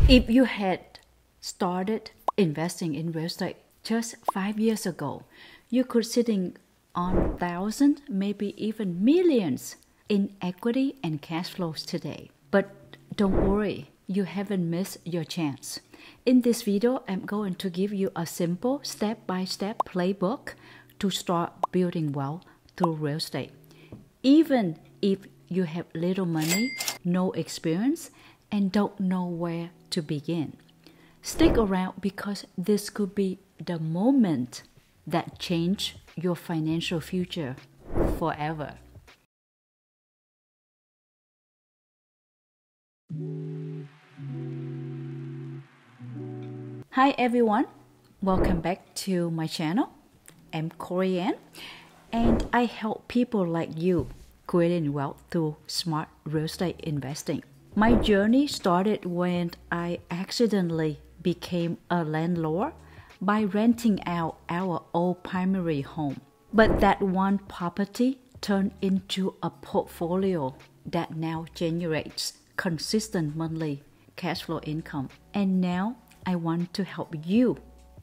If you had started investing in real estate just 5 years ago, you could sitting on thousands, maybe even millions in equity and cash flows today. But don't worry, you haven't missed your chance. In this video, I'm going to give you a simple step-by-step playbook to start building wealth through real estate. Even if you have little money, no experience, and don't know where to begin. Stick around because this could be the moment that change your financial future forever. Hi everyone, welcome back to my channel. I'm Korianne and I help people like you creating wealth through smart real estate investing. My journey started when I accidentally became a landlord by renting out our old primary home. But that one property turned into a portfolio that now generates consistent monthly cash flow income. And now I want to help you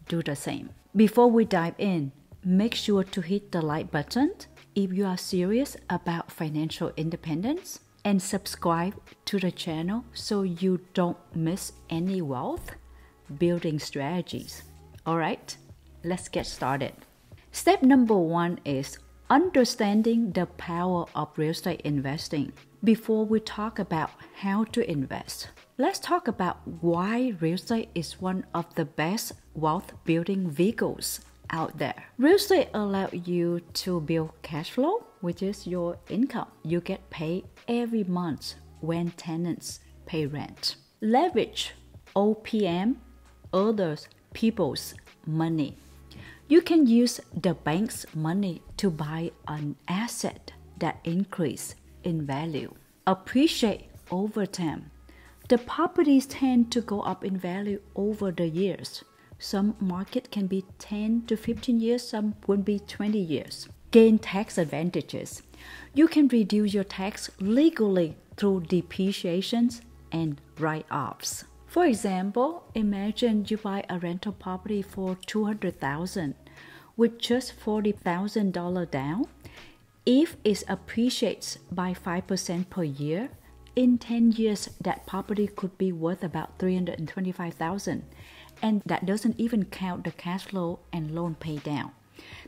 do the same. Before we dive in, make sure to hit the like button if you are serious about financial independence and subscribe to the channel so you don't miss any wealth building strategies. Alright, let's get started. Step number 1 is understanding the power of real estate investing. Before we talk about how to invest, let's talk about why real estate is one of the best wealth building vehicles out there. Real estate allows you to build cash flow, which is your income. You get paid every month when tenants pay rent. Leverage OPM, others people's money. You can use the bank's money to buy an asset that increase in value. Appreciate over time. The properties tend to go up in value over the years. Some market can be 10 to 15 years, some would be 20 years. Gain tax advantages. You can reduce your tax legally through depreciations and write-offs. For example, imagine you buy a rental property for $200,000 with just $40,000 down. If it appreciates by 5% per year, in 10 years that property could be worth about $325,000, and that doesn't even count the cash flow and loan pay down.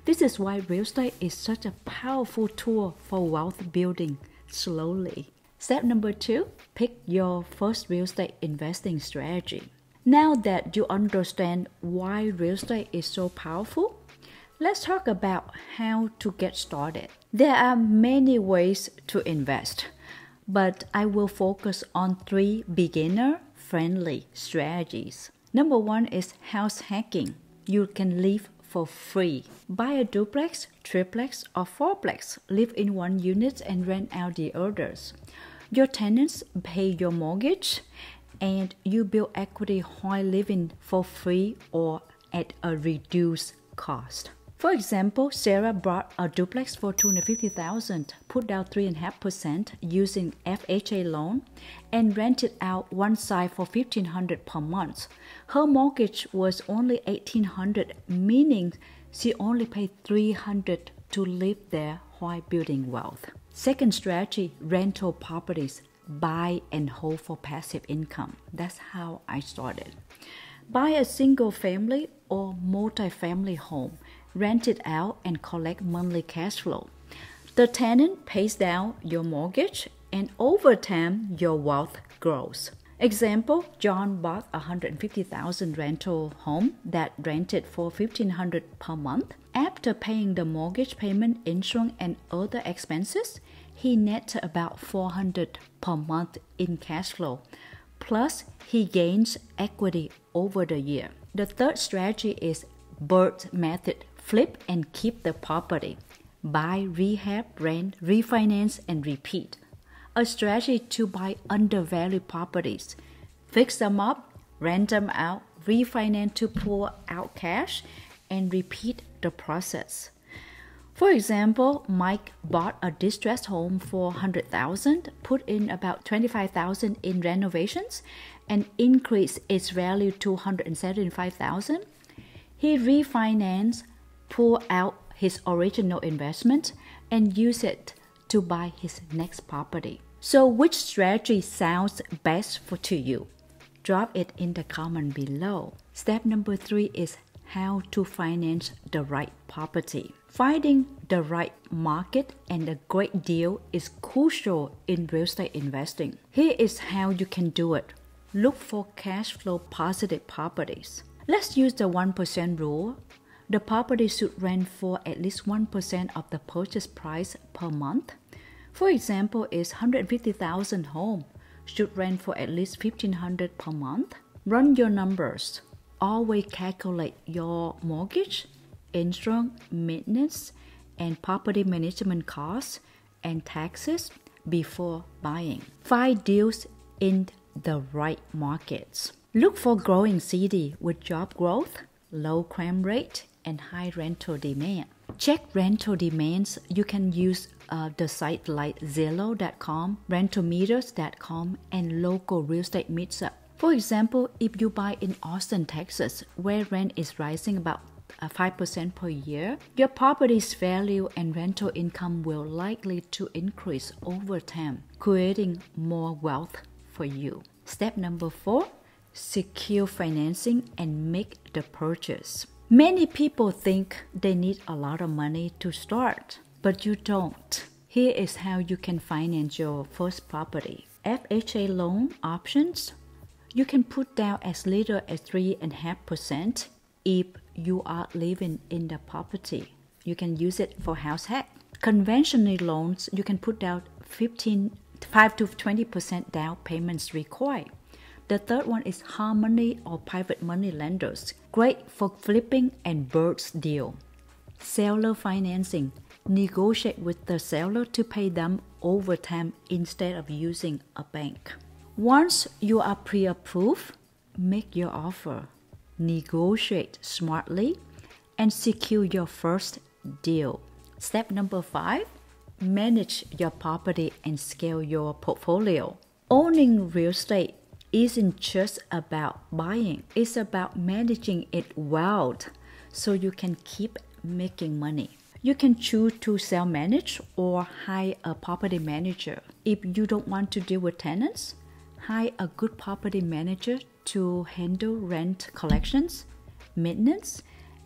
This is why real estate is such a powerful tool for wealth building slowly. Step number 2, pick your first real estate investing strategy. Now that you understand why real estate is so powerful, let's talk about how to get started. There are many ways to invest, but I will focus on 3 beginner-friendly strategies. Number 1 is house hacking. You can live for free. Buy a duplex, triplex, or fourplex. Live in one unit and rent out the others. Your tenants pay your mortgage and you build equity while living for free or at a reduced cost. For example, Sarah bought a duplex for $250,000, put down 3.5% using FHA loan, and rented out one side for $1,500 per month. Her mortgage was only $1,800, meaning she only paid $300 to live there while building wealth. Second strategy, rental properties. Buy and hold for passive income. That's how I started. Buy a single family or multi-family home. Rent it out and collect monthly cash flow. The tenant pays down your mortgage and over time your wealth grows. Example, John bought a $150,000 rental home that rented for $1,500 per month. After paying the mortgage payment, insurance and other expenses, he netted about $400 per month in cash flow. Plus, he gains equity over the year. The third strategy is BIRD method. Flip and keep the property. Buy, rehab, rent, refinance, and repeat. A strategy to buy undervalued properties. Fix them up, rent them out, refinance to pull out cash, and repeat the process. For example, Mike bought a distressed home for $100,000, put in about $25,000 in renovations, and increased its value to $175,000. He refinanced, pulled out his original investment, and used it to buy his next property. So which strategy sounds best to you? Drop it in the comment below. Step number 3 is how to finance the right property. Finding the right market and a great deal is crucial in real estate investing. Here is how you can do it. Look for cash flow positive properties. Let's use the 1% rule. The property should rent for at least 1% of the purchase price per month. For example, is $150,000 home should rent for at least $1,500 per month. Run your numbers. Always calculate your mortgage, insurance, maintenance, and property management costs and taxes before buying. Find deals in the right markets. Look for growing city with job growth, low crime rate, and high rental demand. Check rental demands. You can use the site like Zillow.com, rentalmeters.com, and local real estate meetup. For example, if you buy in Austin, Texas, where rent is rising about 5% per year, your property's value and rental income will likely to increase over time, creating more wealth for you. Step number 4, secure financing and make the purchase. Many people think they need a lot of money to start, but you don't. Here is how you can finance your first property. FHA loan options. You can put down as little as 3.5% if you are living in the property. You can use it for house hack. Conventional loans, you can put down 5 to 20% down payments required. The third one is Harmony or private money lenders. Great for flipping and burst deal. Seller financing. Negotiate with the seller to pay them over time instead of using a bank. Once you are pre-approved, make your offer. Negotiate smartly and secure your first deal. Step number 5, manage your property and scale your portfolio. Owning real estate isn't just about buying, it's about managing it well so you can keep making money. You can choose to self-manage or hire a property manager. If you don't want to deal with tenants, hire a good property manager to handle rent collections, maintenance,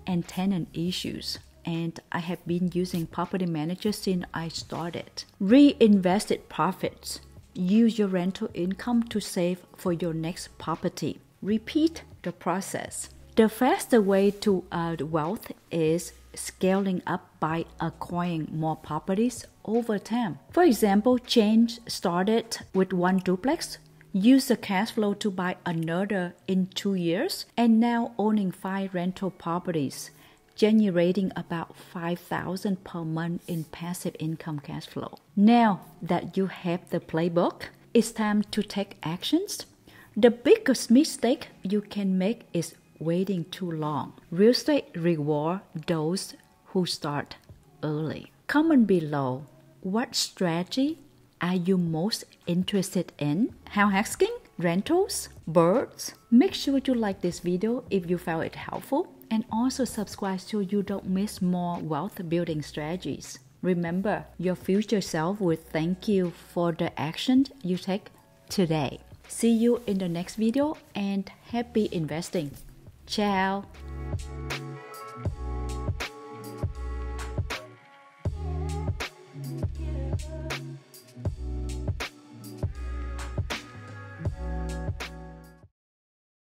and tenant issues. And I have been using property managers since I started. Reinvested profits. Use your rental income to save for your next property. Repeat the process. The faster way to wealth is scaling up by acquiring more properties over time. For example, James started with 1 duplex, used the cash flow to buy another in 2 years, and now owning 5 rental properties, generating about $5,000 per month in passive income cash flow. Now that you have the playbook, it's time to take actions. The biggest mistake you can make is waiting too long. Real estate reward those who start early. Comment below, what strategy are you most interested in? House hacking, rentals, birds? Make sure you like this video if you found it helpful, and also subscribe so you don't miss more wealth building strategies. Remember, your future self will thank you for the action you take today. See you in the next video and happy investing. Ciao!